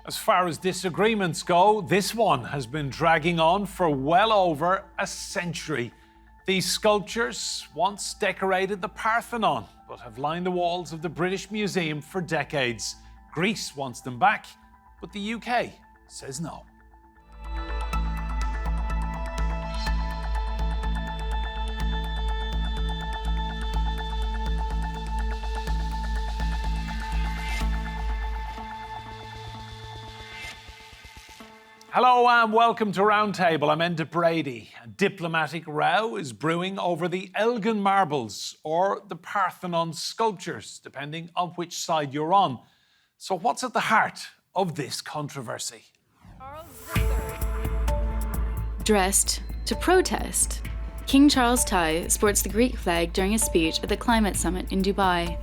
As far as disagreements go, this one has been dragging on for well over a century. These sculptures once decorated the Parthenon, but have lined the walls of the British Museum for decades. Greece wants them back, but the UK says no. Hello and welcome to Roundtable. I'm Enda Brady. A diplomatic row is brewing over the Elgin marbles or the Parthenon sculptures, depending on which side you're on. So what's at the heart of this controversy? Dressed to protest, King Charles Thai sports the Greek flag during a speech at the climate summit in Dubai.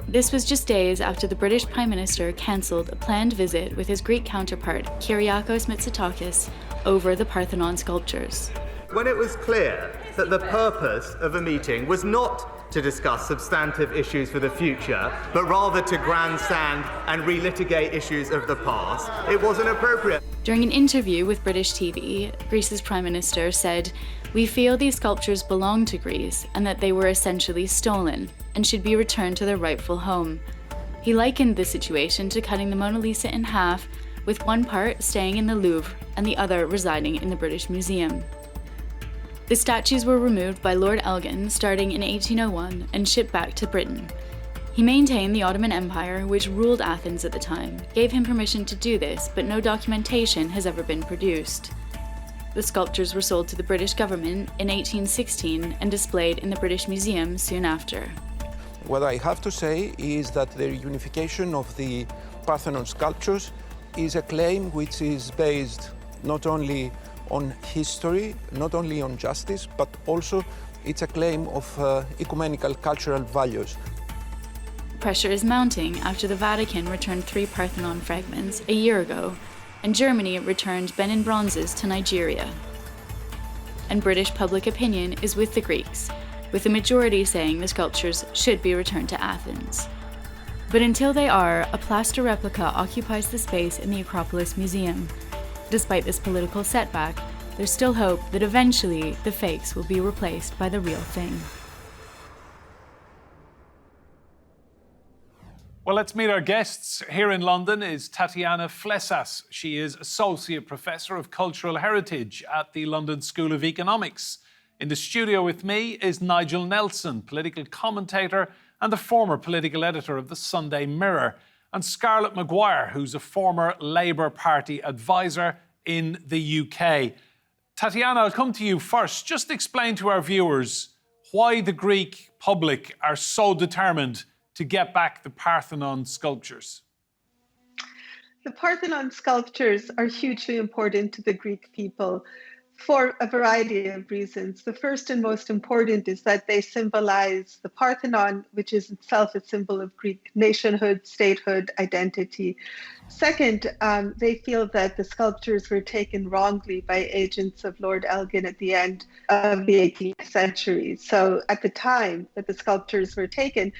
This was just days after the British Prime Minister cancelled a planned visit with his Greek counterpart, Kyriakos Mitsotakis, over the Parthenon sculptures. When it was clear that the purpose of a meeting was not to discuss substantive issues for the future, but rather to grandstand and relitigate issues of the past, it wasn't appropriate. During an interview with British TV, Greece's Prime Minister said, "We feel these sculptures belong to Greece and that they were essentially stolen and should be returned to their rightful home." He likened the situation to cutting the Mona Lisa in half, with one part staying in the Louvre and the other residing in the British Museum. The statues were removed by Lord Elgin starting in 1801 and shipped back to Britain. He maintained the Ottoman Empire, which ruled Athens at the time, gave him permission to do this, but no documentation has ever been produced. The sculptures were sold to the British government in 1816 and displayed in the British Museum soon after. What I have to say is that the reunification of the Parthenon sculptures is a claim which is based not only on history, not only on justice, but also it's a claim of ecumenical cultural values. Pressure is mounting after the Vatican returned 3 Parthenon fragments a year ago, and Germany returned Benin bronzes to Nigeria. And British public opinion is with the Greeks, with the majority saying the sculptures should be returned to Athens. But until they are, a plaster replica occupies the space in the Acropolis Museum. Despite this political setback, there's still hope that eventually the fakes will be replaced by the real thing. Well, let's meet our guests. Here in London is Tatiana Flessas. She is Associate Professor of Cultural Heritage at the London School of Economics. In the studio with me is Nigel Nelson, political commentator and the former political editor of the Sunday Mirror, and Scarlett Mccgwire, who's a former Labour Party advisor in the UK. Tatiana, I'll come to you first. Just explain to our viewers why the Greek public are so determined to get back the Parthenon sculptures. The Parthenon sculptures are hugely important to the Greek people for a variety of reasons. The first and most important is that they symbolize the Parthenon, which is itself a symbol of Greek nationhood, statehood, identity. Second, they feel that the sculptures were taken wrongly by agents of Lord Elgin at the end of the 18th century. So at the time that the sculptures were taken,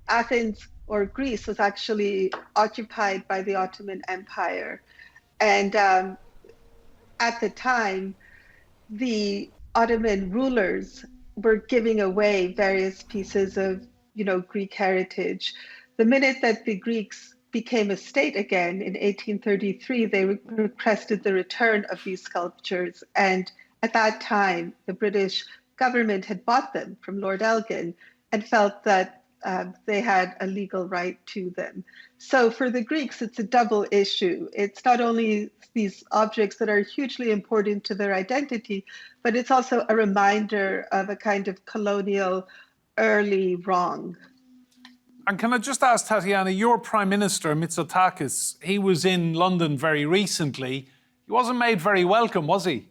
Athens or Greece was actually occupied by the Ottoman Empire. And at the time, the Ottoman rulers were giving away various pieces of, Greek heritage. The minute that the Greeks became a state again in 1833, they requested the return of these sculptures. And at that time, the British government had bought them from Lord Elgin and felt that they had a legal right to them. So for the Greeks, it's a double issue. It's not only these objects that are hugely important to their identity, but it's also a reminder of a kind of colonial early wrong. And can I just ask, Tatiana, your Prime Minister, Mitsotakis, he was in London very recently. He wasn't made very welcome, was he?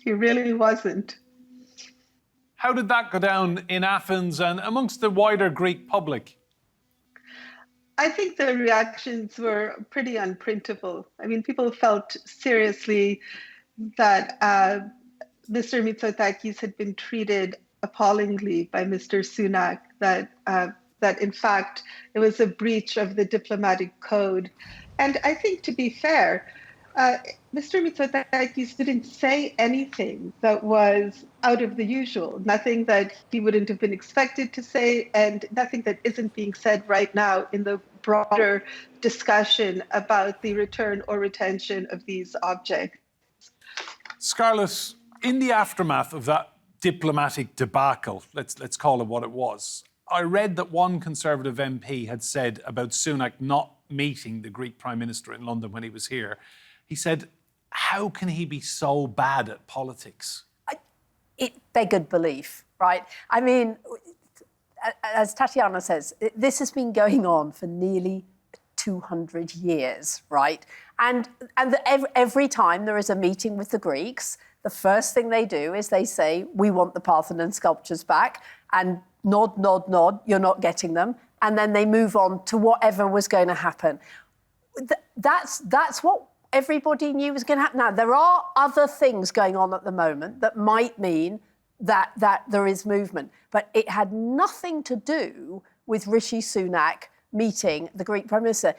He really wasn't. How did that go down in Athens and amongst the wider Greek public? I think the reactions were pretty unprintable. I mean, people felt seriously that Mr. Mitsotakis had been treated appallingly by Mr. Sunak, that that in fact it was a breach of the diplomatic code. And I think, to be fair, Mr. Mitsotakis didn't say anything that was out of the usual, nothing that he wouldn't have been expected to say, and nothing that isn't being said right now in the broader discussion about the return or retention of these objects. Scarlett, in the aftermath of that diplomatic debacle, let's call it what it was, I read that one Conservative MP had said about Sunak not meeting the Greek Prime Minister in London when he was here. He said, how can he be so bad at politics? It beggared belief, right? I mean, as Tatiana says, this has been going on for nearly 200 years, right? And every time there is a meeting with the Greeks, the first thing they do is they say, we want the Parthenon sculptures back, and nod, nod, nod, you're not getting them. And then they move on to whatever was going to happen. That's what everybody knew was going to happen. Now, there are other things going on at the moment that might mean that there is movement, but it had nothing to do with Rishi Sunak meeting the Greek Prime Minister.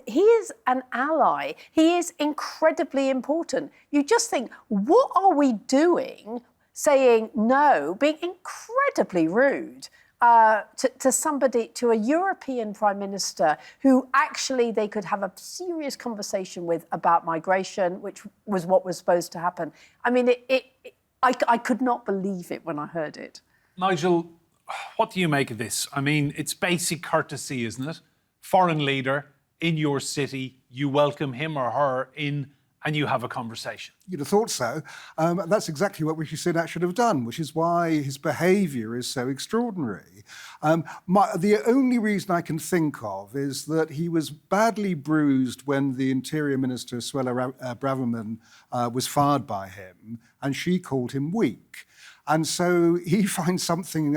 He is an ally. He is incredibly important. You just think, what are we doing saying no, being incredibly rude to somebody, to a European Prime Minister who actually they could have a serious conversation with about migration, which was what was supposed to happen. I mean, I could not believe it when I heard it. Nigel, what do you make of this? I mean, it's basic courtesy, isn't it? Foreign leader in your city, you welcome him or her in and you have a conversation. You'd have thought so. That's exactly what Rishi Sunak should have done, which is why his behaviour is so extraordinary. The only reason I can think of is that he was badly bruised when the Interior Minister, Suella Braverman, was fired by him, and she called him weak. And so he finds something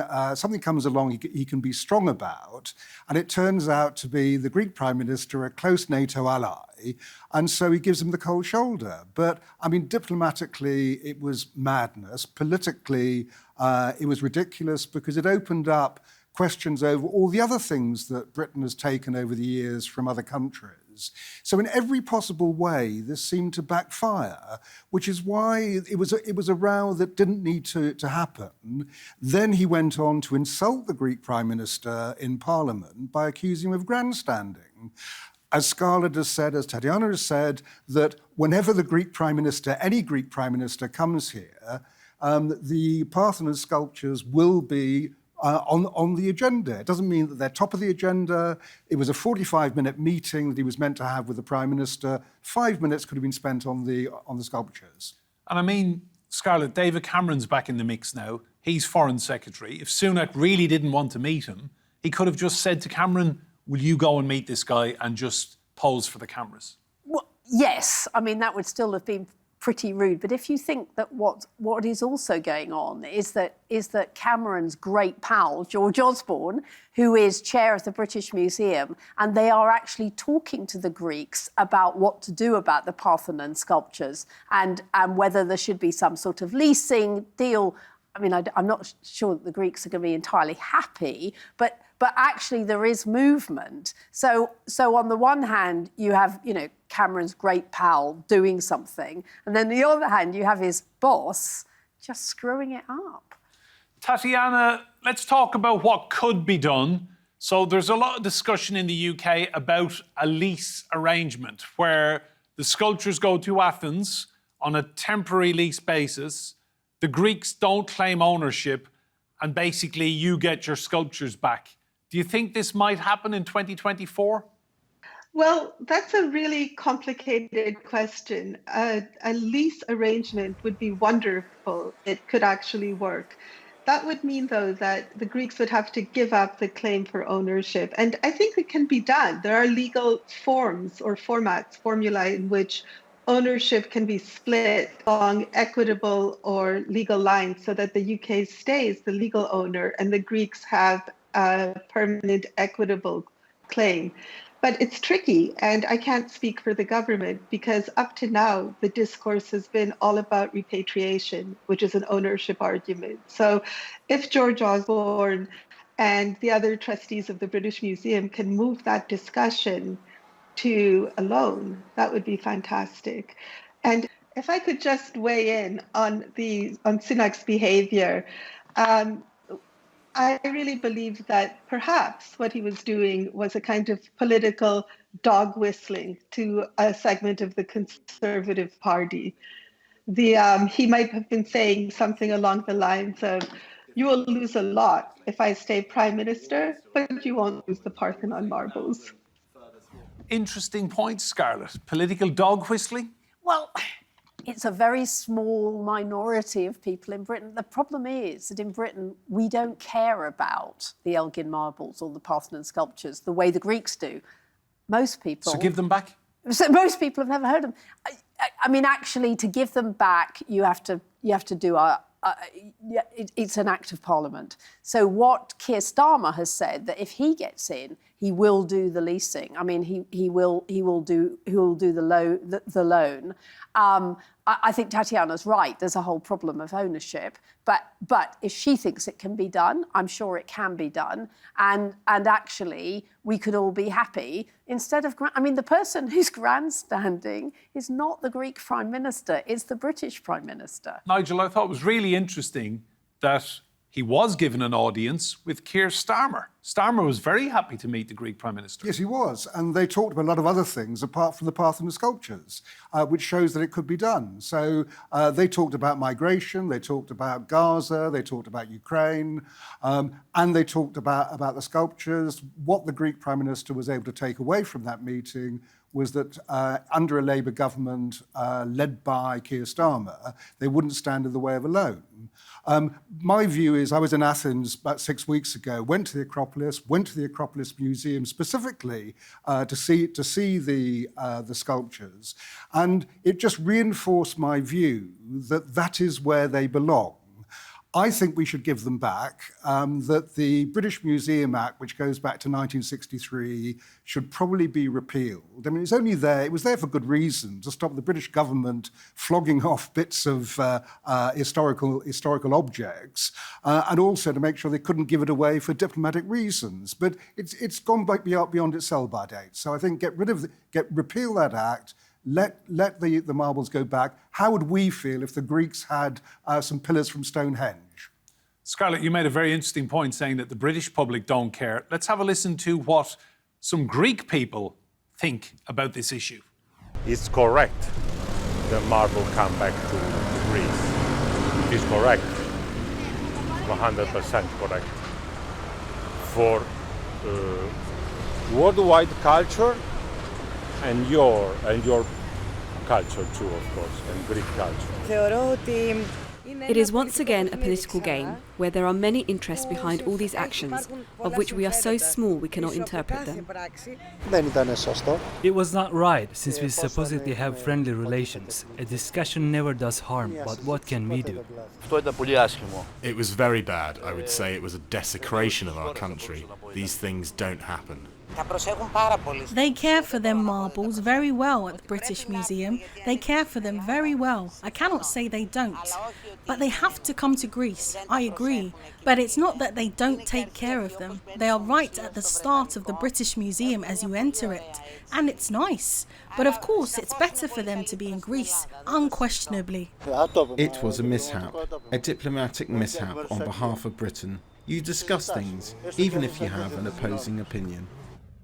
comes along he can be strong about, and it turns out to be the Greek Prime Minister, a close NATO ally, and so he gives him the cold shoulder. But, I mean, diplomatically, it was madness. Politically, it was ridiculous because it opened up questions over all the other things that Britain has taken over the years from other countries. So in every possible way, this seemed to backfire, which is why it was a row that didn't need to happen. Then he went on to insult the Greek Prime Minister in Parliament by accusing him of grandstanding. As Scarlett has said, as Tatiana has said, that whenever the Greek Prime Minister, any Greek Prime Minister comes here, the Parthenon sculptures will be on the agenda. It doesn't mean that they're top of the agenda. It was a 45-minute meeting that he was meant to have with the Prime Minister. 5 minutes could have been spent on the sculptures. And I mean, Scarlett, David Cameron's back in the mix now. He's Foreign Secretary. If Sunak really didn't want to meet him, he could have just said to Cameron, will you go and meet this guy and just pose for the cameras? Well, yes. I mean, that would still have been pretty rude. But if you think that what is also going on is that Cameron's great pal, George Osborne, who is chair of the British Museum, and they are actually talking to the Greeks about what to do about the Parthenon sculptures and whether there should be some sort of leasing deal. I mean, I'm not sure that the Greeks are going to be entirely happy, but actually there is movement. So on the one hand, you have, Cameron's great pal doing something, and then on the other hand, you have his boss just screwing it up. Tatiana, let's talk about what could be done. So there's a lot of discussion in the UK about a lease arrangement where the sculptures go to Athens on a temporary lease basis. The Greeks don't claim ownership, and basically you get your sculptures back. Do you think this might happen in 2024? Well, that's a really complicated question. A lease arrangement would be wonderful. It could actually work. That would mean, though, that the Greeks would have to give up the claim for ownership. And I think it can be done. There are legal forms or formula in which ownership can be split along equitable or legal lines so that the UK stays the legal owner and the Greeks have a permanent equitable claim. But it's tricky, and I can't speak for the government because up to now, the discourse has been all about repatriation, which is an ownership argument. So if George Osborne and the other trustees of the British Museum can move that discussion to a loan, that would be fantastic. And if I could just weigh in on Sunak's behavior, I really believe that perhaps what he was doing was a kind of political dog whistling to a segment of the Conservative Party. He might have been saying something along the lines of, "You will lose a lot if I stay Prime Minister, but you won't lose the Parthenon marbles." Interesting point, Scarlett. Political dog whistling? Well, it's a very small minority of people in Britain. The problem is that in Britain, we don't care about the Elgin marbles or the Parthenon sculptures the way the Greeks do. Most people... So give them back? So most people have never heard of them. I mean, actually, to give them back, you have to do it's an act of parliament. So what Keir Starmer has said, that if he gets in, he will do the leasing. I mean, he will do the loan. I think Tatiana's right. There's a whole problem of ownership. But if she thinks it can be done, I'm sure it can be done. And actually, we could all be happy instead of... I mean, the person who's grandstanding is not the Greek Prime Minister, it's the British Prime Minister. Nigel, I thought it was really interesting that he was given an audience with Keir Starmer. Starmer was very happy to meet the Greek Prime Minister. Yes, he was. And they talked about a lot of other things apart from the Parthenon sculptures, which shows that it could be done. So they talked about migration, they talked about Gaza, they talked about Ukraine, and they talked about the sculptures. What the Greek Prime Minister was able to take away from that meeting was that under a Labour government led by Keir Starmer, they wouldn't stand in the way of a loan. My view is, I was in Athens about 6 weeks ago, went to the Acropolis Museum specifically to see the sculptures, and it just reinforced my view that that is where they belong. I think we should give them back, that the British Museum Act, which goes back to 1963, should probably be repealed. I mean, it was there for good reason, to stop the British government flogging off bits of historical objects, and also to make sure they couldn't give it away for diplomatic reasons. But it's gone beyond its sell-by date. So I think repeal that act, let the marbles go back. How would we feel if the Greeks had some pillars from Stonehenge? Scarlett, you made a very interesting point saying that the British public don't care. Let's have a listen to what some Greek people think about this issue. It's correct. The marble come back to Greece. It is correct. 100% correct. For worldwide culture, and your culture too, of course, and Greek culture. It is once again a political game where there are many interests behind all these actions, of which we are so small we cannot interpret them. It was not right, since we supposedly have friendly relations. A discussion never does harm, but what can we do? It was very bad. I would say it was a desecration of our country. These things don't happen. They care for their marbles very well at the British Museum. They care for them very well. I cannot say they don't. But they have to come to Greece, I agree. But it's not that they don't take care of them. They are right at the start of the British Museum as you enter it. And it's nice. But of course, it's better for them to be in Greece, unquestionably. It was a mishap, a diplomatic mishap on behalf of Britain. You discuss things, even if you have an opposing opinion.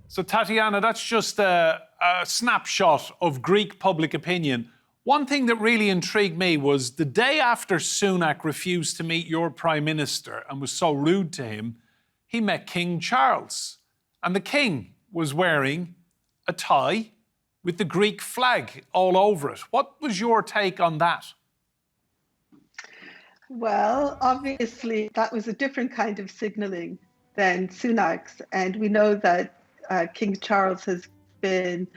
So, Tatiana, that's just a snapshot of Greek public opinion. One thing that really intrigued me was the day after Sunak refused to meet your Prime Minister and was so rude to him, he met King Charles. And the King was wearing a tie with the Greek flag all over it. What was your take on that? Well, obviously, that was a different kind of signalling than Sunak's. And we know that King Charles has been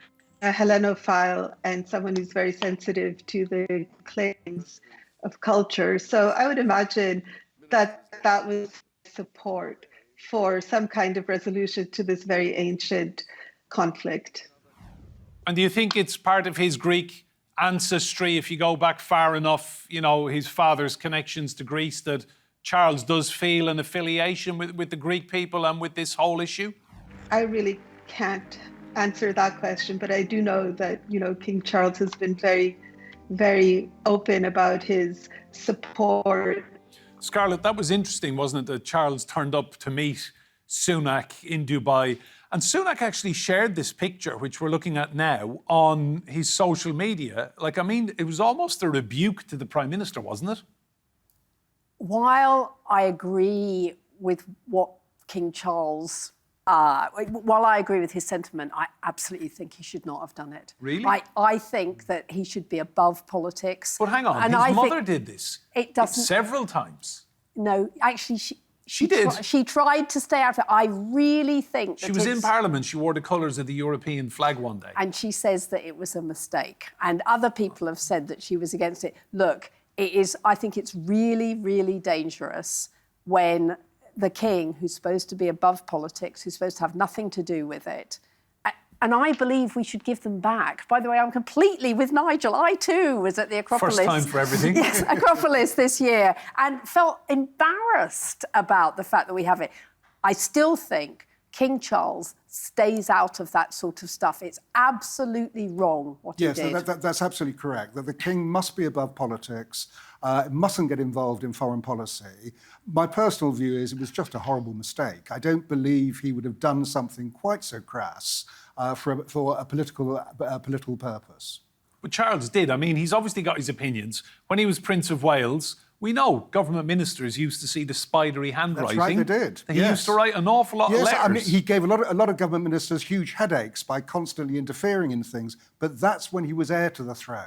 a Hellenophile and someone who's very sensitive to the claims of culture. So I would imagine that that was support for some kind of resolution to this very ancient conflict. And do you think it's part of his Greek ancestry, if you go back far enough, you know, his father's connections to Greece, that Charles does feel an affiliation with the Greek people and with this whole issue? I really can't answer that question, but I do know that, King Charles has been very, very open about his support. Scarlett, that was interesting, wasn't it, that Charles turned up to meet Sunak in Dubai. And Sunak actually shared this picture, which we're looking at now, on his social media. It was almost a rebuke to the Prime Minister, wasn't it? While I agree with what King Charles, while I agree with his sentiment, I absolutely think he should not have done it. Really? I think that he should be above politics. But hang on, his mother did this. It doesn't... Several times. No, actually, she did. She tried to stay out of it. I really think that she was in Parliament. She wore the colours of the European flag one day. And she says that it was a mistake. And other people have said that she was against it. Look, I think it's really, really dangerous when the king, who's supposed to be above politics, who's supposed to have nothing to do with it, and I believe we should give them back. By the way, I'm completely with Nigel. I, too, was at the Acropolis. First time for everything. Yes, Acropolis this year, and felt embarrassed about the fact that we have it. I still think King Charles stays out of that sort of stuff. It's absolutely wrong what he did. Yes, that's absolutely correct. That the king must be above politics, mustn't get involved in foreign policy. My personal view is it was just a horrible mistake. I don't believe he would have done something quite so crass for a political purpose. But Charles did. He's obviously got his opinions. When he was Prince of Wales, we know government ministers used to see the spidery handwriting. That's right, they did. He used to write an awful lot of letters. He gave a lot of government ministers huge headaches by constantly interfering in things, but that's when he was heir to the throne.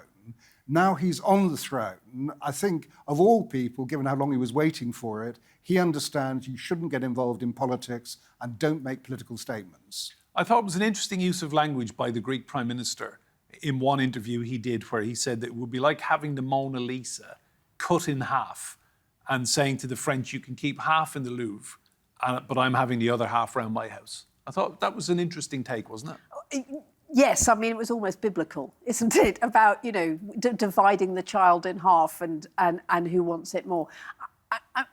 Now he's on the throne. I think, of all people, given how long he was waiting for it, he understands you shouldn't get involved in politics and don't make political statements. I thought it was an interesting use of language by the Greek Prime Minister in one interview he did, where he said that it would be like having the Mona Lisa cut in half and saying to the French, you can keep half in the Louvre, but I'm having the other half around my house. I thought that was an interesting take, wasn't it? Yes, it was almost biblical, isn't it? About, dividing the child in half and who wants it more.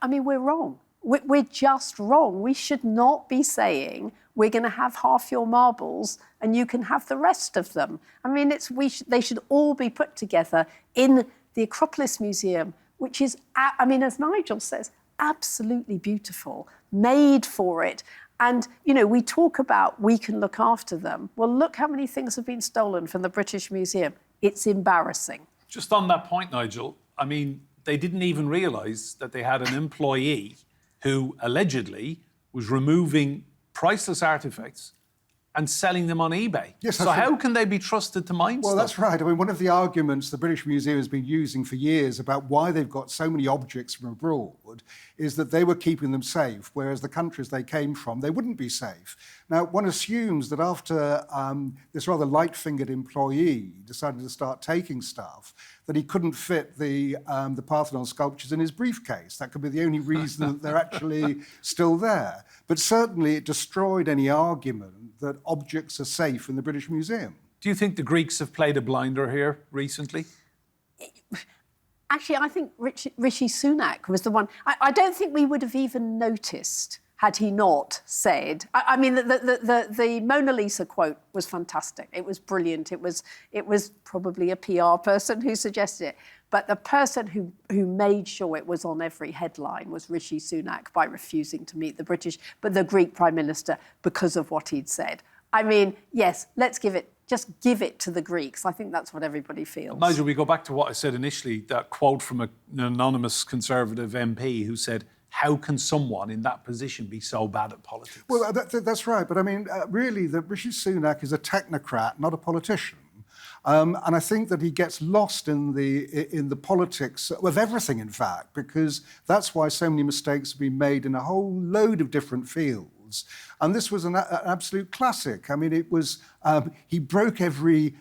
We're wrong. We're just wrong. We should not be saying we're going to have half your marbles and you can have the rest of them. They should all be put together in the Acropolis Museum, which is, as Nigel says, absolutely beautiful, made for it. And, we talk about we can look after them. Well, look how many things have been stolen from the British Museum. It's embarrassing. Just on that point, Nigel, they didn't even realise that they had an employee who allegedly was removing priceless artefacts and selling them on eBay. Yes, so how can they be trusted to mine stuff? Well, that's right. One of the arguments the British Museum has been using for years about why they've got so many objects from abroad is that they were keeping them safe, whereas the countries they came from, they wouldn't be safe. Now, one assumes that after this rather light-fingered employee decided to start taking stuff, that he couldn't fit the Parthenon sculptures in his briefcase. That could be the only reason that they're actually still there. But certainly it destroyed any argument that objects are safe in the British Museum. Do you think the Greeks have played a blinder here recently? Actually, I think Rishi Sunak was the one. I don't think we would have even noticed had he not said. The Mona Lisa quote was fantastic. It was brilliant. It was probably a PR person who suggested it. But the person who made sure it was on every headline was Rishi Sunak by refusing to meet the Greek Prime Minister because of what he'd said. Yes, let's just give it to the Greeks. I think that's what everybody feels. Nigel, we go back to what I said initially, that quote from an anonymous Conservative MP who said, how can someone in that position be so bad at politics? Well, that's right. But really, Rishi Sunak is a technocrat, not a politician. And I think that he gets lost in the politics of everything, in fact, because that's why so many mistakes have been made in a whole load of different fields. And this was an absolute classic. It was he broke every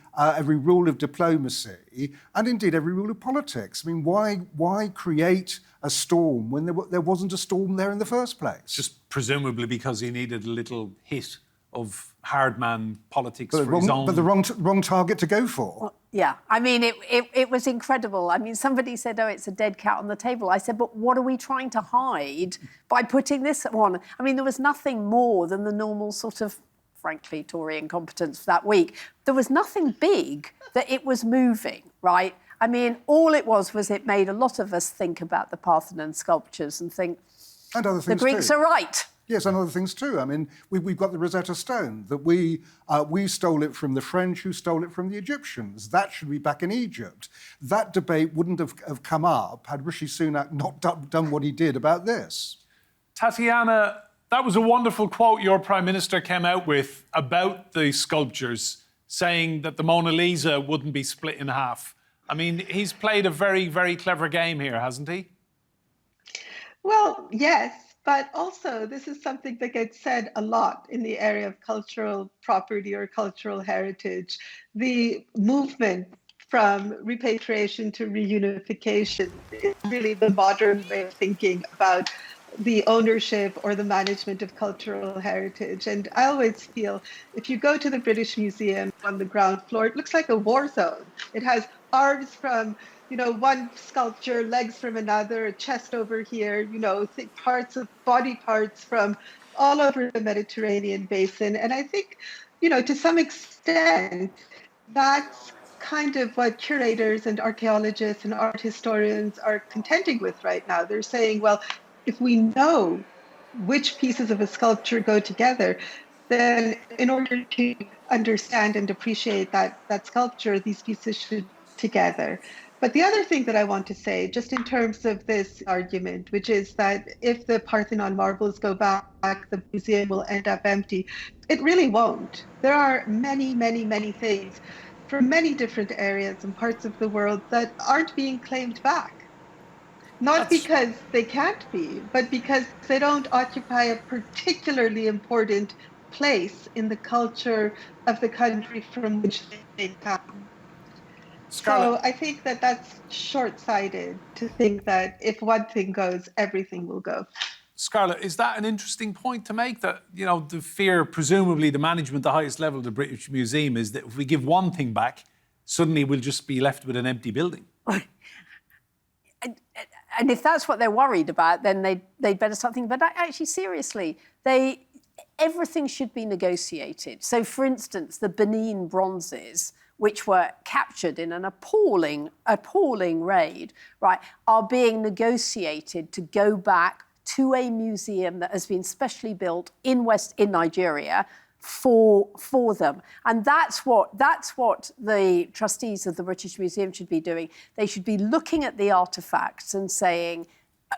rule of diplomacy and indeed every rule of politics. Why create a storm when there wasn't a storm there in the first place? Just presumably because he needed a little hit of hard man politics for his own... But the wrong target to go for. Yeah, I mean, it was incredible. I mean, somebody said, oh, it's a dead cat on the table. I said, but what are we trying to hide by putting this on? I mean, there was nothing more than the normal sort of, frankly, Tory incompetence for that week. There was nothing big that it was moving, right? I mean, all it was it made a lot of us think about the Parthenon sculptures and think, and other things the Greeks too. are right. Yes, and other things too. I mean, we've got the Rosetta Stone, that we stole it from the French, who stole it from the Egyptians. That should be back in Egypt. That debate wouldn't have come up had Rishi Sunak not done what he did about this. Tatiana, that was a wonderful quote your Prime Minister came out with about the sculptures, saying that the Mona Lisa wouldn't be split in half. I mean, he's played a very, very clever game here, hasn't he? Well, yes. But also, this is something that gets said a lot in the area of cultural property or cultural heritage. The movement from repatriation to reunification is really the modern way of thinking about the ownership or the management of cultural heritage. And I always feel, if you go to the British Museum on the ground floor, it looks like a war zone. It has arms from one sculpture, legs from another, a chest over here, body parts from all over the Mediterranean basin. And I think, to some extent, that's kind of what curators and archaeologists and art historians are contending with right now. They're saying, well, if we know which pieces of a sculpture go together, then in order to understand and appreciate that sculpture, these pieces should together. But the other thing that I want to say, just in terms of this argument, which is that if the Parthenon marbles go back, the museum will end up empty. It really won't. There are many, many, many things from many different areas and parts of the world that aren't being claimed back. Not because they can't be, but because they don't occupy a particularly important place in the culture of the country from which they come. Scarlett. So I think that that's short-sighted to think that if one thing goes, everything will go. Scarlett, is that an interesting point to make? That, the fear, presumably the management, the highest level of the British Museum, is that if we give one thing back, suddenly we'll just be left with an empty building. And if that's what they're worried about, then they'd better start thinking. But actually, seriously, everything should be negotiated. So, for instance, the Benin bronzes, which were captured in an appalling raid, right, are being negotiated to go back to a museum that has been specially built in Nigeria for them. And that's what the trustees of the British Museum should be doing. They should be looking at the artefacts and saying,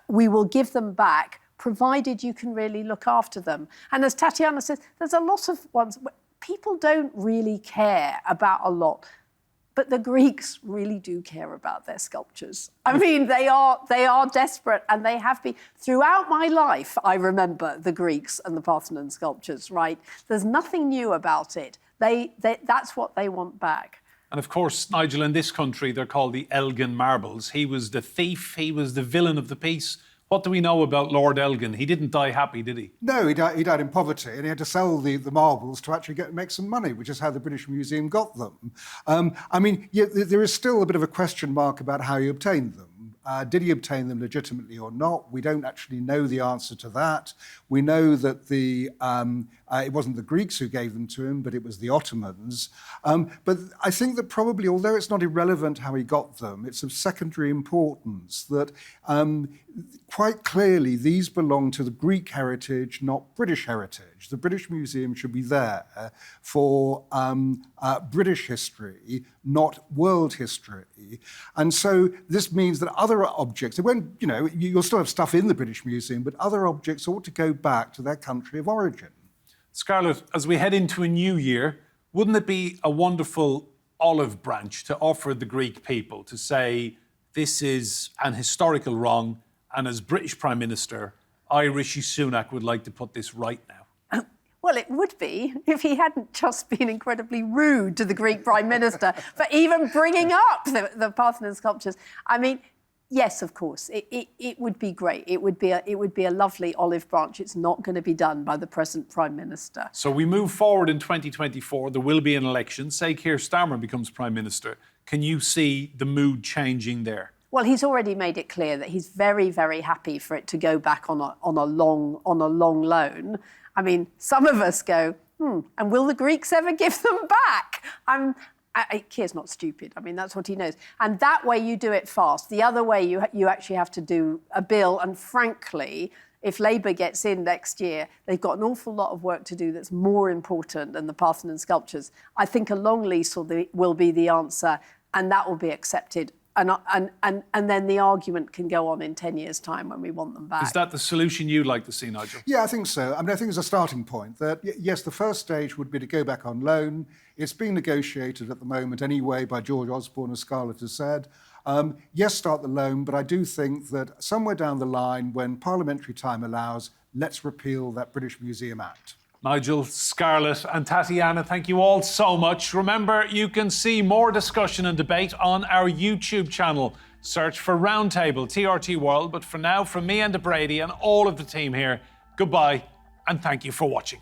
we will give them back, provided you can really look after them. And as Tatiana says, there's a lot of ones. People don't really care about a lot, but the Greeks really do care about their sculptures. I mean, they are desperate, and they have been. Throughout my life, I remember the Greeks and the Parthenon sculptures, right? There's nothing new about it. That's what they want back. And of course, Nigel, in this country, they're called the Elgin marbles. He was the thief, he was the villain of the piece. What do we know about Lord Elgin? He didn't die happy, did he? No, he died in poverty, and he had to sell the marbles to actually make some money, which is how the British Museum got them. There is still a bit of a question mark about how he obtained them. Did he obtain them legitimately or not? We don't actually know the answer to that. We know that it wasn't the Greeks who gave them to him, but it was the Ottomans. But I think that probably, although it's not irrelevant how he got them, it's of secondary importance that quite clearly these belong to the Greek heritage, not British heritage. The British Museum should be there for British history, not world history. And so this means that other objects, you'll still have stuff in the British Museum, but other objects ought to go back to their country of origin. Scarlett, as we head into a new year, wouldn't it be a wonderful olive branch to offer the Greek people to say, this is an historical wrong, and as British Prime Minister, I, Rishi Sunak, would like to put this right now? Well, it would be if he hadn't just been incredibly rude to the Greek Prime Minister for even bringing up the Parthenon sculptures. I mean, yes, of course, it would be great. It would be a lovely olive branch. It's not going to be done by the present Prime Minister. So we move forward in 2024. There will be an election. Say Keir Starmer becomes Prime Minister. Can you see the mood changing there? Well, he's already made it clear that he's very, very happy for it to go back on a long loan. I mean, some of us go, and will the Greeks ever give them back? Keir's not stupid. I mean, that's what he knows. And that way you do it fast. The other way you actually have to do a bill. And frankly, if Labour gets in next year, they've got an awful lot of work to do that's more important than the Parthenon sculptures. I think a long lease will be the answer, and that will be accepted. And then the argument can go on in 10 years' time when we want them back. Is that the solution you'd like to see, Nigel? Yeah, I think so. I mean, I think it's a starting point that, yes, the first stage would be to go back on loan. It's being negotiated at the moment anyway by George Osborne, as Scarlett has said. Yes, start the loan, but I do think that somewhere down the line, when parliamentary time allows, let's repeal that British Museum Act. Nigel, Scarlett and Tatiana, thank you all so much. Remember, you can see more discussion and debate on our YouTube channel. Search for Roundtable TRT World. But for now, from me and Brady and all of the team here, goodbye and thank you for watching.